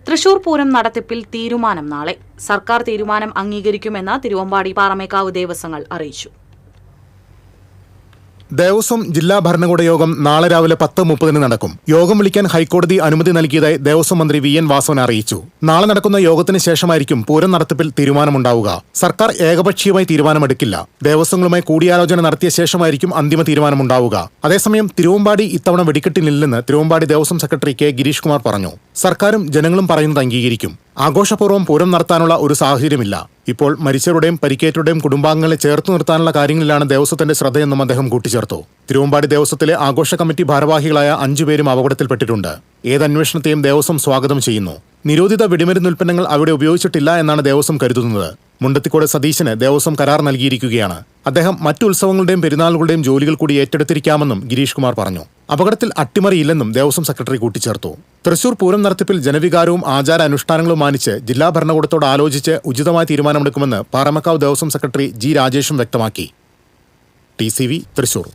തൃശൂർ പൂരം നടത്തിപ്പിൽ തീരുമാനം നാളെ. സർക്കാർ തീരുമാനം അംഗീകരിക്കുമെന്ന് തിരുവമ്പാടി പാറമേക്കാവ് ദേവസ്വങ്ങൾ അറിയിച്ചു. ദേവസ്വം ജില്ലാ ഭരണകൂട യോഗം നാളെ രാവിലെ 10:30 നടക്കും. യോഗം വിളിക്കാൻ ഹൈക്കോടതി അനുമതി നൽകിയതായി ദേവസ്വം മന്ത്രി വി എൻ വാസവൻ അറിയിച്ചു. നാളെ നടക്കുന്ന യോഗത്തിന് ശേഷമായിരിക്കും പൂരം നടത്തിപ്പിൽ തീരുമാനമുണ്ടാവുക. സർക്കാർ ഏകപക്ഷീയമായി തീരുമാനമെടുക്കില്ല. ദേവസ്വങ്ങളുമായി കൂടിയാലോചന നടത്തിയ ശേഷമായിരിക്കും അന്തിമ തീരുമാനമുണ്ടാവുക. അതേസമയം തിരുവമ്പാടി ഇത്തവണ വെടിക്കെട്ടിനില്ലെന്ന് തിരുവമ്പാടി ദേവസ്വം സെക്രട്ടറി കെ ഗിരീഷ് കുമാർ പറഞ്ഞു. സർക്കാരും ജനങ്ങളും പറയുന്നത് അംഗീകരിക്കും. ആഘോഷപൂർവ്വം പൂരം നടത്താനുള്ള ഒരു സാഹചര്യമില്ല. ഇപ്പോൾ മരിച്ചവരുടെയും പരിക്കേറ്റവരുടെയും കുടുംബാംഗങ്ങളെ ചേർത്തു നിർത്താനുള്ള കാര്യങ്ങളിലാണ് ദേവസ്വത്തിന്റെ ശ്രദ്ധയെന്നും അദ്ദേഹം കൂട്ടിച്ചേർത്തു. തിരുവമ്പാടി ദേവസ്വത്തിലെ ആഘോഷ കമ്മിറ്റി ഭാരവാഹികളായ 5 പേരും അപകടത്തിൽപ്പെട്ടിട്ടുണ്ട്. ഏതന്വേഷണത്തെയും ദേവസ്വം സ്വാഗതം ചെയ്യുന്നു. നിരോധിത വെടിമരുന്ന് ഉൽപ്പന്നങ്ങൾ അവിടെ ഉപയോഗിച്ചിട്ടില്ല എന്നാണ് ദേവസ്വം കരുതുന്നത്. മുണ്ടത്തിക്കോട് സതീശന് ദേവസ്വം കരാർ നൽകിയിരിക്കുകയാണ്. അദ്ദേഹം മറ്റു ഉത്സവങ്ങളുടെയും പെരുന്നാളുകളുടെയും ജോലികൾ കൂടി ഏറ്റെടുത്തിരിക്കാമെന്നും ഗിരീഷ് കുമാർ പറഞ്ഞു. അപകടത്തിൽ അട്ടിമറിയില്ലെന്നും ദേവസ്വം സെക്രട്ടറി കൂട്ടിച്ചേർത്തു. തൃശൂർ പൂരം നടത്തിപ്പിൽ ജനവികാരവും ആചാര അനുഷ്ഠാനങ്ങളും മാനിച്ച് ജില്ലാ ഭരണകൂടത്തോട് ആലോചിച്ച് ഉചിതമായ തീരുമാനമെടുക്കുമെന്ന് പാറമേക്കാവ് ദേവസ്വം സെക്രട്ടറി ജി രാജേഷും വ്യക്തമാക്കി. TCV തൃശൂർ.